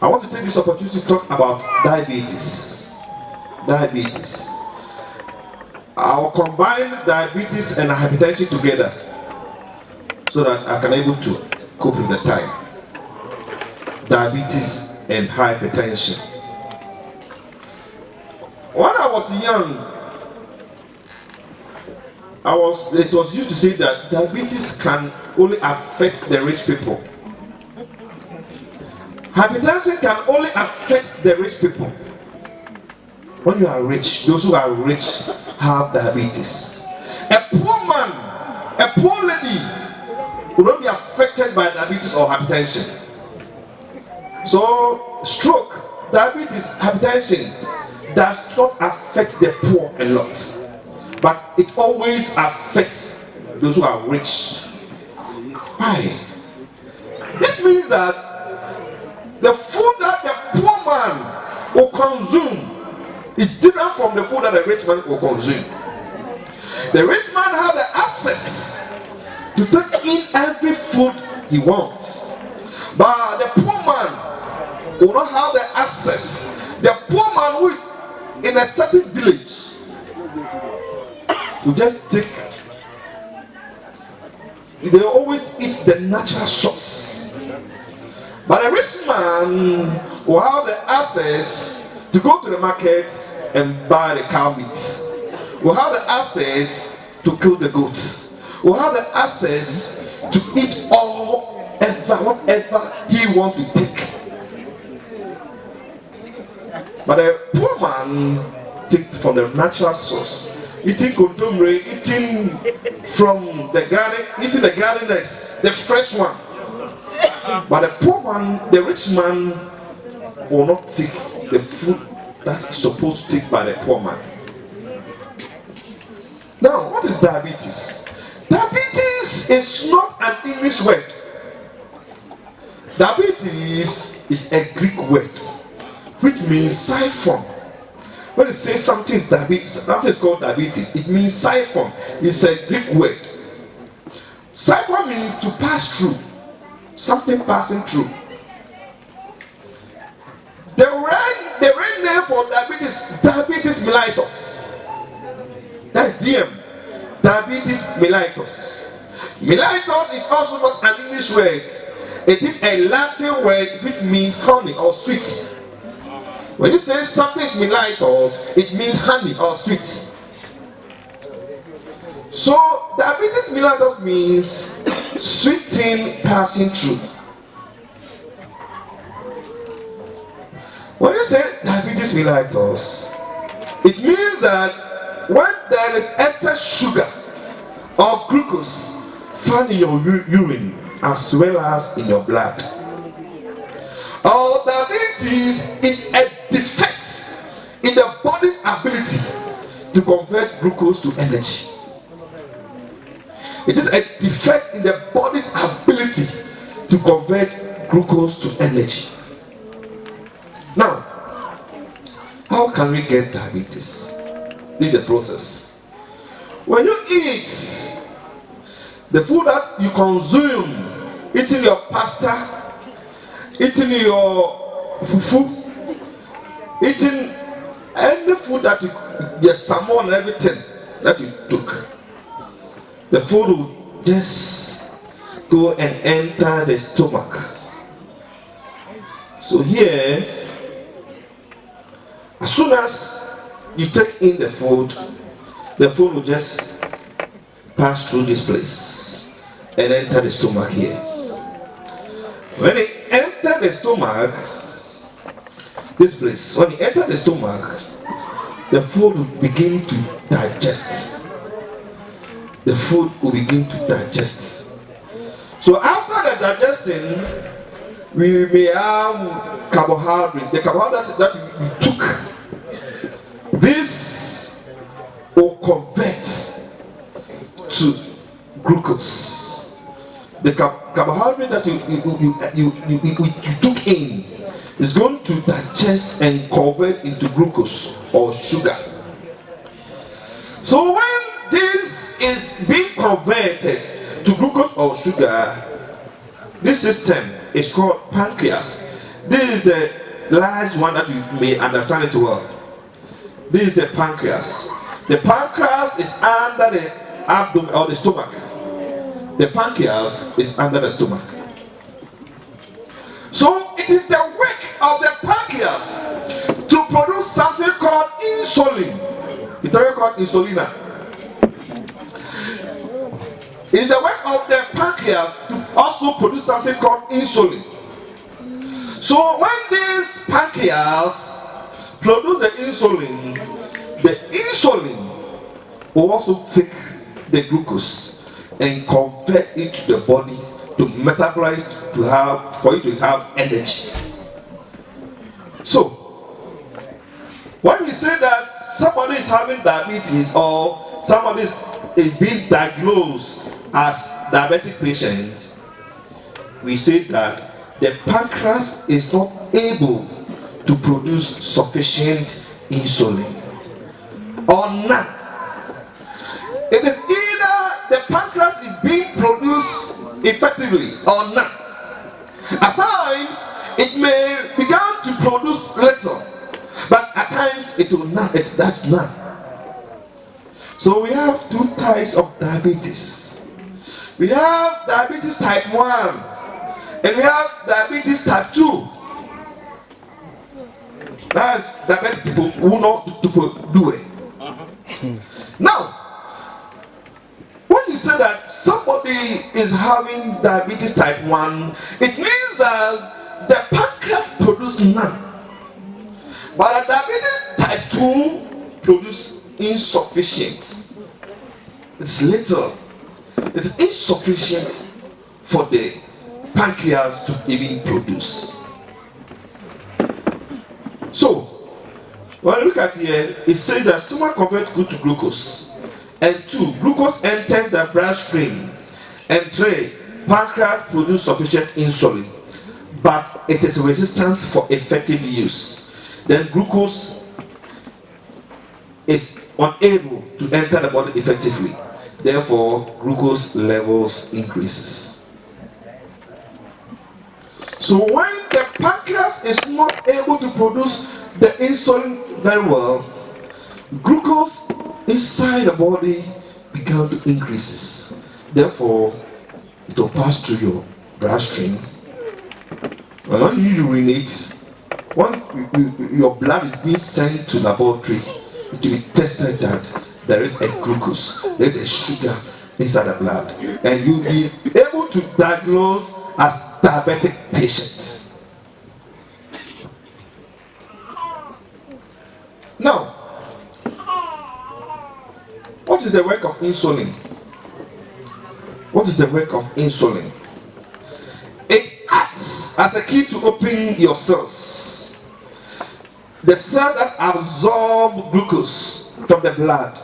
I want to take this opportunity to talk about diabetes. Diabetes. I'll combine diabetes and hypertension together so that I can able to cope with the time. Diabetes and hypertension. When I was young, it was used to say that diabetes can only affect the rich people. Hypertension can only affect the rich people. When you are rich, those who are rich have diabetes. A poor man, a poor lady will not be affected by diabetes or hypertension. So stroke, diabetes, hypertension does not affect the poor a lot, but it always affects those who are rich. Why? This means that the food that the poor man will consume is different from the food that the rich man will consume. The rich man has the access to take in every food he wants, but the poor man will not have the access. The poor man who is in a certain village will just take, they always eat the natural source. But a rich man will have the access to go to the market and buy the cow meat. Will have the access to kill the goats. Will have the access to eat whatever he wants to take. But a poor man takes from the natural source. Eating condomere, eating from the garden, eating the gardeners, the fresh one. But the poor man, the rich man, will not take the food that is supposed to take by the poor man. Now, what is diabetes? Diabetes is not an English word. Diabetes is a Greek word, which means siphon. When it says something is diabetes, something is called diabetes, it means siphon. It's a Greek word. Siphon means to pass through. Something passing through. The right name for diabetes mellitus. That's DM. Diabetes mellitus. Mellitus is also not an English word. It is a Latin word which means honey or sweet. When you say something is mellitus, it means honey or sweet. So diabetes mellitus means sweet thing passing through. When you say diabetes mellitus, it means that when there is excess sugar or glucose found in your urine as well as in your blood, or diabetes is a defect in the body's ability to convert glucose to energy. It is a defect in the body's ability to convert glucose to energy. Now, how can we get diabetes? This is the process. When you eat the food that you consume, eating your pasta, eating your fufu, eating any food that your salmon and everything that you took, the food will just go and enter the stomach. So here, as soon as you take in the food will just pass through this place and enter the stomach here. When it enters the stomach, this place, when it enters the stomach, the food will begin to digest. The food will begin to digest. So after the digesting, we may have carbohydrate. The carbohydrate that we took, this will convert to glucose. The carbohydrate that you took in is going to digest and convert into glucose or sugar. So when this is being converted to glucose or sugar, this system is called pancreas, This is the large one that you may understand it well. This is the pancreas. The pancreas is under the abdomen or the stomach. The pancreas is under the stomach. So it is the work of the pancreas to produce something called insulin. It's called insulina. It is the work of the pancreas to also produce something called insulin. So when this pancreas produces the insulin will also take the glucose and convert it to the body to metabolize for you to have energy. So when we say that somebody is having diabetes or somebody is being diagnosed as diabetic patient, we say that the pancreas is not able to produce sufficient insulin or none. It is either the pancreas is being produced effectively or not. At times it may begin to produce little, but at times it will not. That's none. So we have two types of diabetes. We have diabetes type 1 and we have diabetes type 2. That's diabetic people who know to do it. Now, when you say that somebody is having diabetes type 1, it means that the pancreas produces none. But a diabetes type 2 produces insufficient. It's little. It's insufficient for the pancreas to even produce. So, when you look at here, it says that stomach converts good to glucose. And 2, glucose enters the bloodstream. And 3, pancreas produces sufficient insulin, but it is resistant for effective use. Then glucose is unable to enter the body effectively. Therefore, glucose levels increases. So when the pancreas is not able to produce the insulin very well, glucose inside the body began to increases. Therefore, it will pass through your bloodstream. And when you urinate, when your blood is being sent to laboratory, it will be tested that there is a glucose, there is a sugar inside the blood, and you'll be able to diagnose as diabetic patient. Now, what is the work of insulin? What is the work of insulin? It acts as a key to open your cells. The cells that absorb glucose from the blood.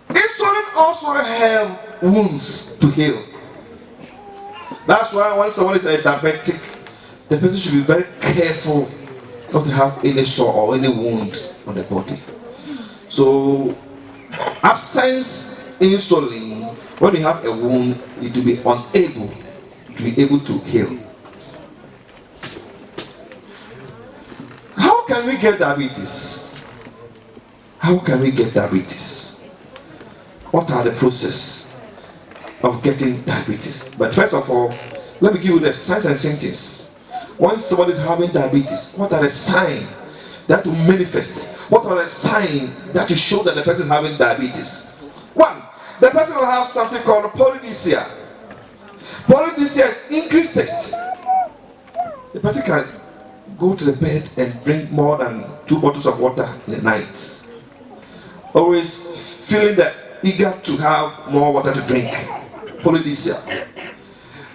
Insulin also helps wounds to heal. That's why when someone is a diabetic, the person should be very careful not to have any sore or any wound on the body. So, absence insulin, when you have a wound, it will be unable to be able to heal. How can we get diabetes? How can we get diabetes? What are the process of getting diabetes? But first of all, let me give you the signs and symptoms. When somebody is having diabetes, what are the signs that will manifest? What are the signs that will show that the person is having diabetes? 1, the person will have something called polydipsia. Polydipsia is increased taste. The person can go to the bed and drink more than 2 bottles of water in the night. Always feeling that eager to have more water to drink. Polydipsia.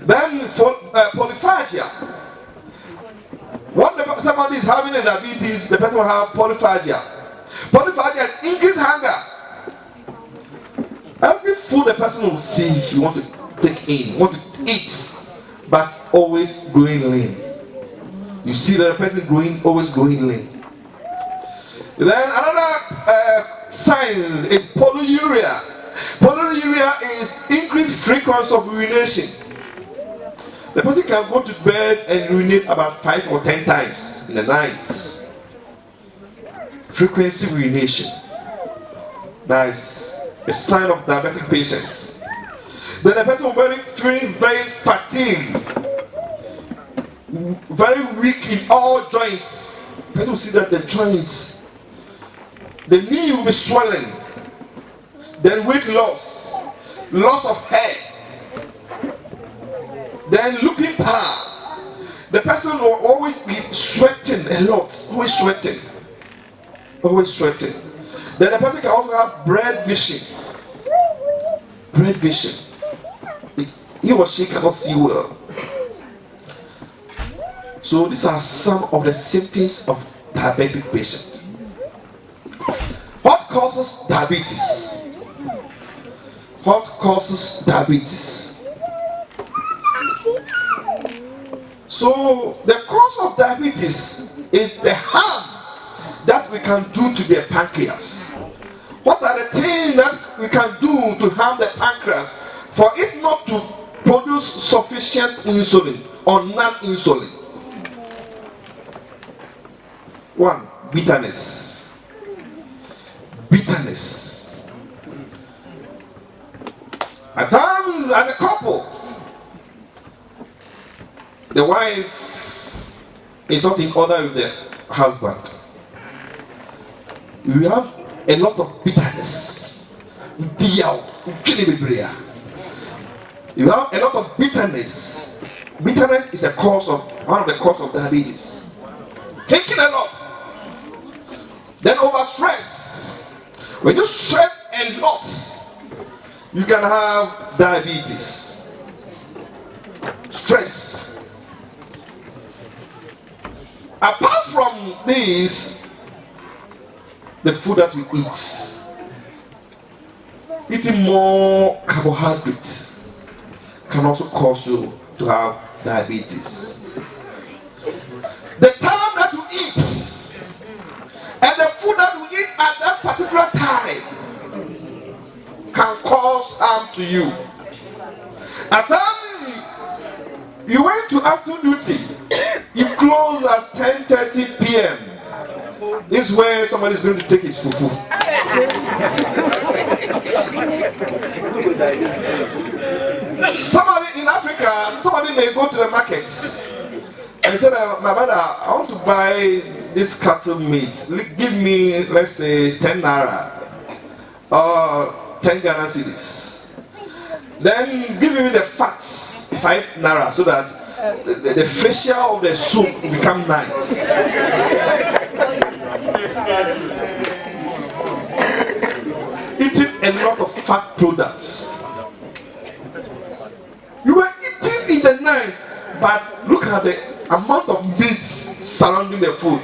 Then for polyphagia. When somebody is having a diabetes, the person will have polyphagia. Polyphagia is increased hunger. Every food the person will see, you want to take in, want to eat, but always growing lean. You see that the person always growing lean. Then another sign is polyuria. Polyuria is increased frequency of urination. The person can go to bed and urinate about 5 or 10 times in the night. Frequency urination. That is a sign of diabetic patients. Then the person will be feeling very fatigued, very weak in all joints. People will see that the joints, the knee will be swelling. Then weight loss, loss of hair. Then looking bad. The person will always be sweating a lot, always sweating. Always sweating. Then the person can also have blurred vision. Blurred vision. He or she cannot see well. So these are some of the symptoms of diabetic patient. What causes diabetes? What causes diabetes? So the cause of diabetes is the harm that we can do to the pancreas. What are the things that we can do to harm the pancreas for it not to produce sufficient insulin or non-insulin? One, bitterness. Bitterness. At times, as a couple, the wife is not in order with the husband. We have a lot of bitterness. You have a lot of bitterness. Bitterness is one of the causes of diabetes. Thinking a lot. Then overstress. When you stress a lot, you can have diabetes. Stress. Apart from this, the food that we eat, eating more carbohydrates can also cause you to have diabetes. The time that you eat and the food that you eat at that particular time can cause harm to you. At times, you went to afternoon duty, you close at 10:30 p.m. This is where somebody is going to take his fufu. Somebody in Africa, somebody may go to the market and say, my brother, I want to buy this cattle meat. Give me, let's say, 10 naira or 10 Ghana cedis. Then give me the fats, 5 naira, so that the facial of the soup will become nice. Eating a lot of fat products. You were eating in the night, but look at the amount of meat surrounding the food.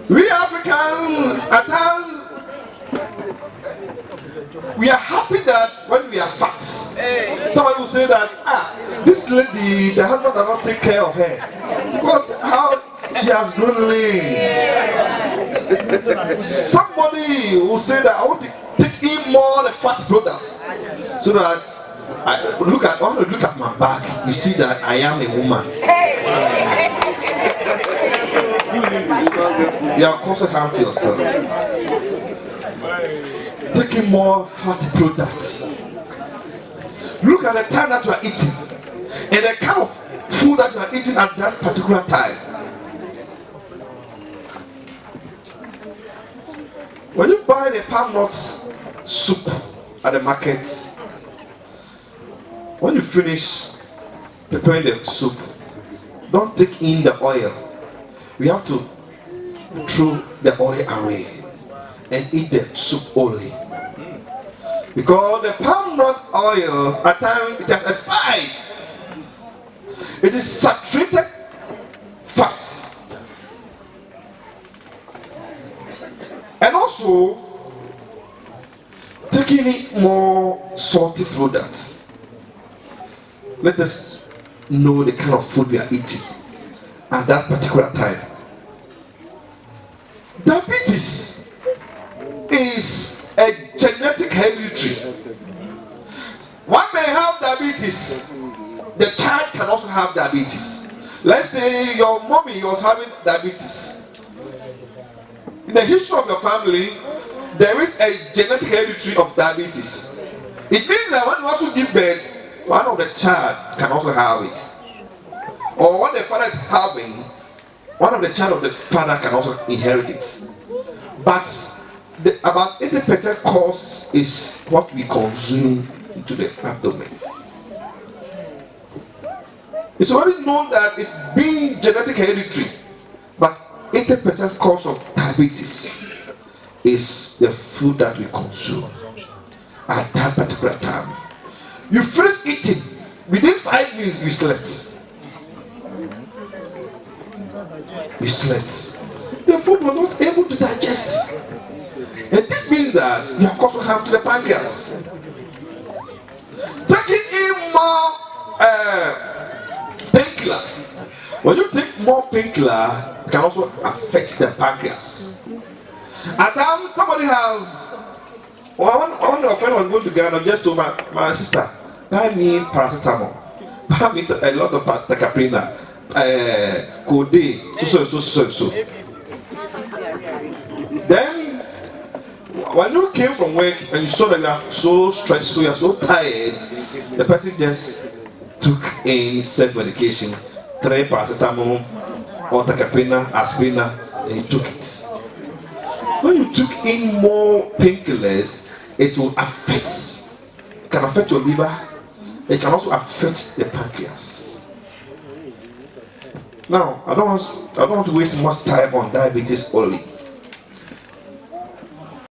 We Africans, at times, we are happy that when we are fat. Somebody will say that, this lady, the husband does not take care of her because how she has grown lean. Somebody will say that I want to take in more the fat products so that I want to look at my back. You see that I am a woman. You are causing harm to yourself. Taking more fatty products. Look at the time that you are eating and the kind of food that you are eating at that particular time. When you buy the palm nuts soup at the market, when you finish preparing the soup, don't take in the oil. We have to throw the oil away and eat the soup only. Because the palm nut oil, at times it has expired. It is saturated fats. And also, taking in more salty products. Let us know the kind of food we are eating at that particular time. Diabetes is a genetic hereditary. One may have diabetes. The child can also have diabetes. Let's say your mommy was having diabetes. In the history of your family, there is a genetic heredity of diabetes. It means that when you also give birth, one of the child can also have it. Or what the father is having, one of the child of the father can also inherit it. But about 80% cause is what we consume into the abdomen. It's already known that it's being genetic hereditary, but 80% cause of diabetes is the food that we consume at that particular time. You finish eating, within 5 minutes you slept. You slept. The food was not able to digest. And this means that you have caused harm to the pancreas. Taking in more painkiller. When you take more painkiller, it can also affect the pancreas. At times, somebody has. One of your friends was going to Ghana, just told my sister, buy me paracetamol, buy me a lot of tecaprina, Code, so. Then, when you came from work and you saw that you are so stressful, you are so tired, the person just took in self-medication, 3 paracetamol, or tecaprina, aspirina, and he took it. When you took in more painkillers, it will affect. It can affect your liver. It can also affect the pancreas. Now, I don't want to waste much time on diabetes only.